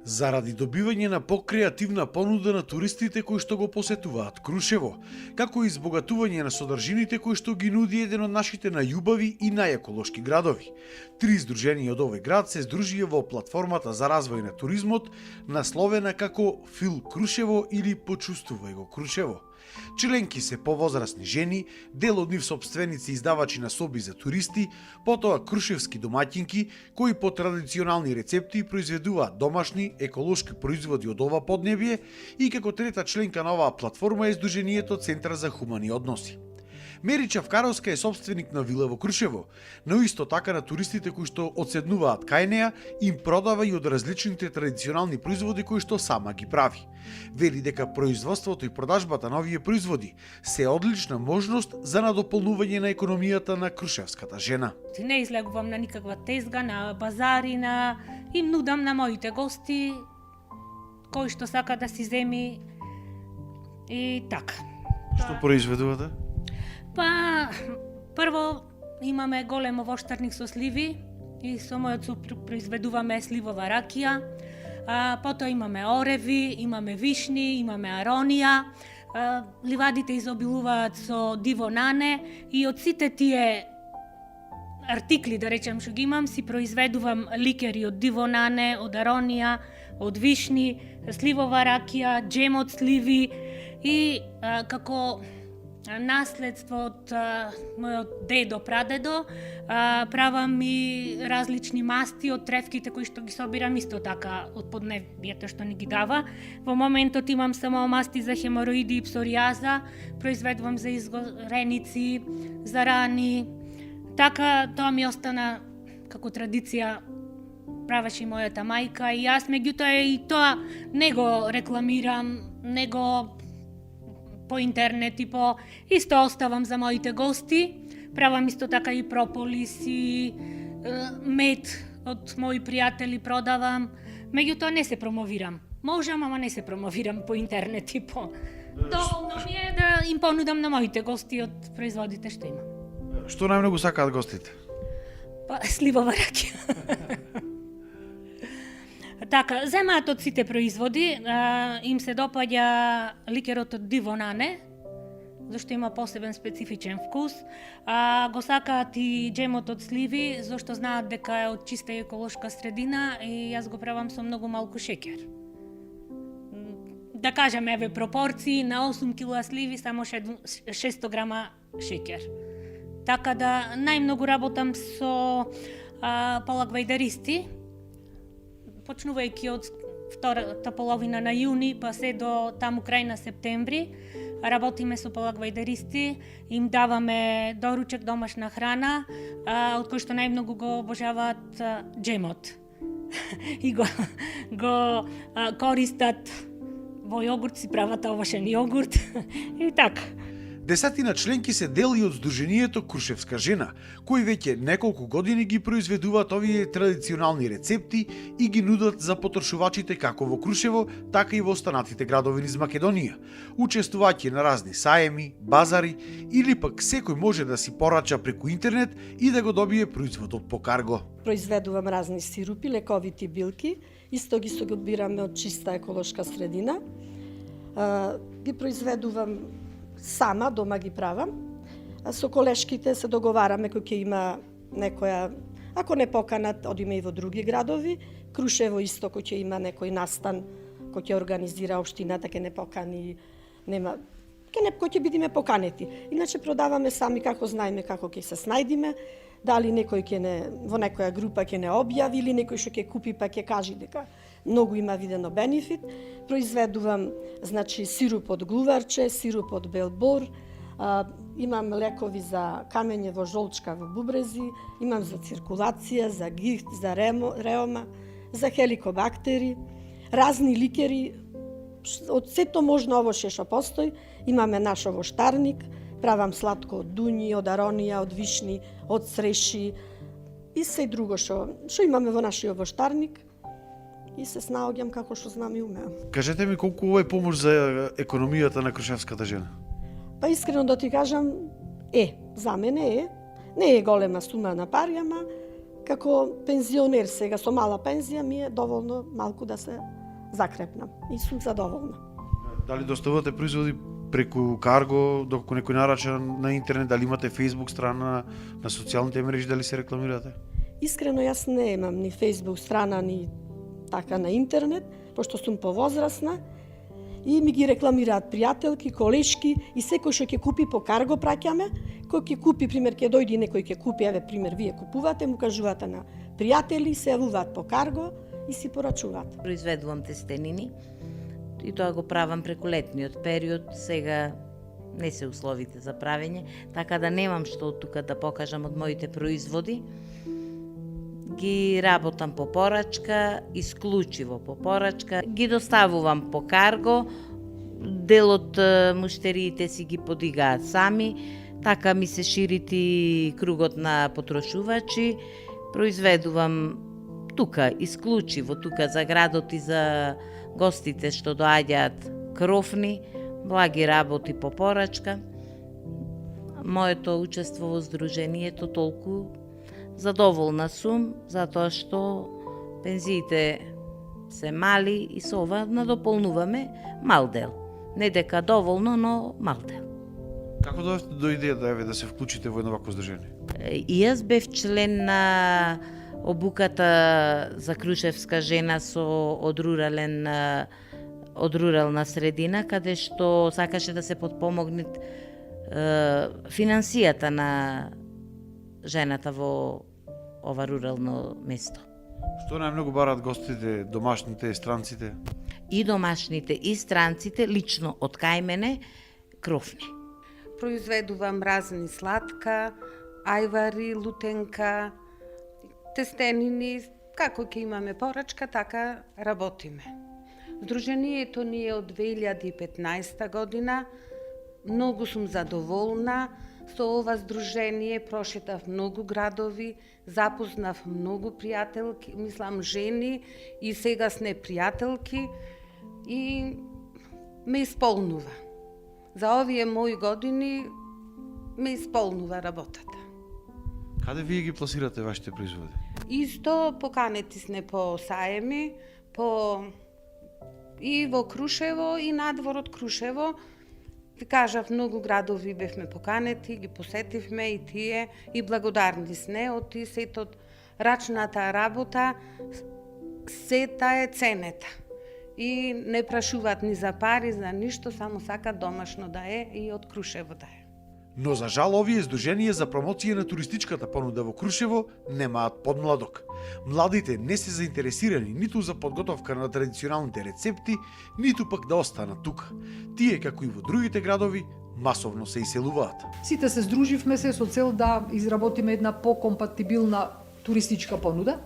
Заради добивање на покреативна понуда на туристите кои што го посетуваат Крушево, како и избогатување на содржините кои што ги нуди еден од нашите најубави и најеколошки градови. Три здруженија од овој град се здружија во платформата за развој на туризмот, насловена како Фил Крушево или Почувствувај го Крушево. Членки се повозрасни жени, дел од нив сопственици и издавачи на соби за туристи, потоа крушевски домаќинки кои по традиционални рецепти произведуваат домашни еколошки производи од ова поднебје и како трета членка на оваа платформа е Сдруженијето Центар за хумани односи. Мери Чавкаровска е собственик на вила во Крушево, но исто така на туристите кои што одседнуваат кај неа им продава и од различните традиционални производи кои што сама ги прави. Вели дека производството и продажбата на овие производи се одлична можност за надополнување на економијата на крушевската жена. Не излегувам на никаква тезга, на базари, им нудам на моите гости кој што сака да си земи и така. Што произведувате? Па, прво имаме голем овоштарник со сливи и со мојот супруг произведуваме сливова ракија. Потоа имаме ореви, имаме вишни, имаме аронија. Ливадите изобилуваат со диво нане и од сите тие артикли, да речем, што ги имам, си произведувам ликери од диво нане, од аронија, од вишни, сливова ракија, джем од сливи и како наследство од мојот дедо, прадедо, правам и различни масти од тревките кои што ги собирам исто така од поднебјето што ни ги дава. Во моментот имам само масти за хемороиди и псоријаза, произведувам за изгореници, за рани. Така тоа ми остана како традиција, правеше и мојата мајка и јас, меѓутоа и тоа не го рекламирам, не го по интернет и по исто оставам за моите гости. Правам исто така и прополис и мед од мои пријатели продавам. Меѓутоа не се промовирам. Можам, ама не се промовирам по интернет и по... Доволно ми е да им понудам на моите гости од производите што имам. Што најмногу сакаат гостите? Па, сливова ракија. Така, земаат од сите производи, им се допаѓа ликерот од диво нане, зашто има посебен специфичен вкус. Го сакаат и джемот од сливи, зашто знаат дека е од чиста и еколошка средина и јас го правам со многу малку шеќер. Да кажем, еве пропорции, на 8 кг сливи само 600 грама шеќер. Така да најмногу работам со палагвајдаристи, почнувајќи од втората половина на јуни, па се до таму крај на септември. Работиме со палагвајдаристи, им даваме доручек домашна храна, од кој што најмногу го обожаваат джемот. И го користат во јогурт, си прават овошен јогурт и така. Десетина членки се дел и од Сдруженијето Крушевска жена, кои веќе неколку години ги произведуваат овие традиционални рецепти и ги нудат за потрошувачите како во Крушево, така и во останатите градови низ Македонија, учествувајќи на разни саеми, базари или пак секој може да си порача преку интернет и да го добие производот по карго. Произведувам разни сирупи, лековити билки, исто ги собираме од чиста еколошка средина. Ги произведувам сама, дома ги правам. Со колешките се договараме кој ќе има некоја, ако не поканат, одиме и во други градови. Крушево исто кој ќе има некој настан, кој ќе организира општината, ќе не покани, кој ќе бидеме поканети. Иначе продаваме сами како знаеме како ќе се снајдиме, дали некој ќе не во некоја група ќе не објави или некој што ќе купи па ќе каже дека многу има видено бенефит. Произведувам, значи, сируп од глуварче, сируп од белбор, имам лекови за камење во жолчка во бубрези, имам за циркулација, за гихт, за реома, за хеликобактери, разни ликери, од сето можно овоше што постои. Имаме наш овоштарник, правам сладко од дуњи, од аронија, од вишни, од среши и се друго што имаме во нашиот овоштарник. И се снаоѓам како што знам и умеам. Кажете ми колку ова е помош за економијата на крушевската жена? Па искрено да ти кажам, за мене не е голема сума на пари, ама Како пензионер сега со мала пензија ми е доволно малку да се закрепнам и сум задоволна. Дали доставувате производи преку карго, доколку некој нарача на интернет, дали имате Facebook страна на социјалните мрежи, дали се рекламирате? Искрено јас не имам ни Facebook страна, ни така на интернет, пошто сум повозрасна и ми ги рекламираат пријателки, колешки и секој што ќе купи по карго праќаме, кој ќе купи, пример, ќе дојде некој ќе купи, еве пример, вие купувате, му кажувате на пријатели, се јавуваат по карго и си порачуваат. Произведувам тестенини и тоа го правам преку летниот период, сега не се условите за правење, така да немам што од тука да покажам од моите производи. Ги работам по порачка, исклучиво по порачка, ги доставувам по карго, дел од муштериите си ги подигаат сами, така ми се ширити кругот на потрошувачи, произведувам тука, исклучиво тука за градот и за гостите што доаѓаат крофни, благи работи по порачка. Моето учество во здружението толку задоволна сум, затоа што пензиите се мали и со ова надополнуваме мал дел. Не дека доволно, но мал дел. Како дојдете до идејата да се вклучите во едно вакво здружение? И јас бев член на обуката за крушевска жена од рурална средина, каде што сакаше да се подпомогне финансијата на жената во ова рурално место. Што најмногу бараат гостите, домашните, странците? И домашните, и странците, лично од кај мене, крофни. Произведувам разни сладка, ајвари, лутенка, тестенини, како ќе имаме порачка, така работиме. Здруженијето ни е од 2015 година, многу сум задоволна. Со ова здружение прошетав многу градови, запознав многу пријателки, мислам жени и сегасне пријателки и ме исполнува. За овие мои години ме исполнува работата. Каде вие ги пласирате вашите производи? Исто поканети сме по саеми, и во Крушево и надвор од Крушево. Ви кажав, многу градови бевме поканети, ги посетивме и тие, и благодарни сме од сето рачната работа, сета е ценета. И не прашуваат ни за пари, за ништо, само сакат домашно да е и од Крушево да е. Но за жал овие здруженија за промоција на туристичката понуда во Крушево немаат подмладок. Младите не се заинтересирани ниту за подготовка на традиционалните рецепти, ниту пак да останат тука. Тие, како и во другите градови, масовно се иселуваат. Сите се здруживме се со цел да изработиме една покомпатибилна туристичка понуда.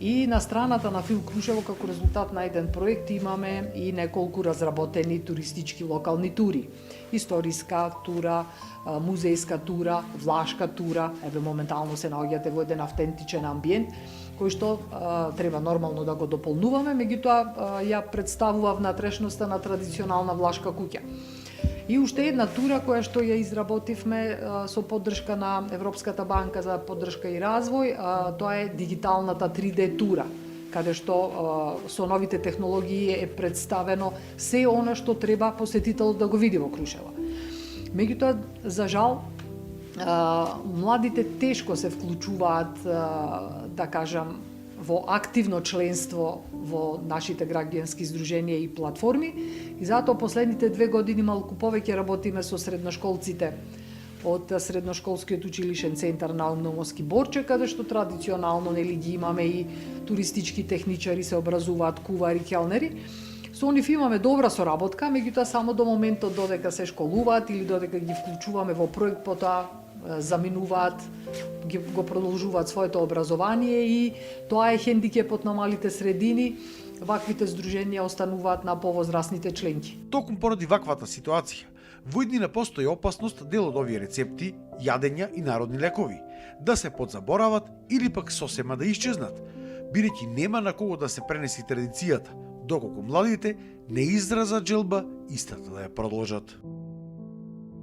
И на страната на Фил Крушево, како резултат на еден проект, имаме и неколку разработени туристички локални тури. Историска тура, музејска тура, влашка тура, еве моментално се наоѓате во еден автентичен амбиент, кој што треба нормално да го дополнуваме, меѓутоа ја представува внатрешноста на традиционална влашка куќа. И уште една тура која што ја изработивме со поддршка на Европската банка за поддршка и развој, тоа е дигиталната 3D тура, каде што со новите технологии е представено се она што треба посетителот да го види во Крушево. Меѓутоа, за жал, младите тешко се вклучуваат, да кажам, во активно членство во нашите граѓански здруженија и платформи и затоа последните 2 години малку повеќе работиме со средношколците од Средношколскиот училишен центар Наумновски Борче, каде што традиционално нели ги имаме и туристички техничари, се образуваат кувари, келнери. Со нив имаме добра соработка, меѓутоа само до моментот додека се школуваат или додека ги вклучуваме во проект, потоа заминуваат, го продолжуваат своето образование и тоа е хендикепот на малите средини. Ваквите здруженија остануваат на повозрасните членки. Токму поради ваквата ситуација, во иднина постои опасност дел од овие рецепти, јадења и народни лекови да се подзаборават или пак сосема да исчезнат, бидејќи нема на кого да се пренеси традицијата, доколку младите не изразат желба истата да ја продолжат.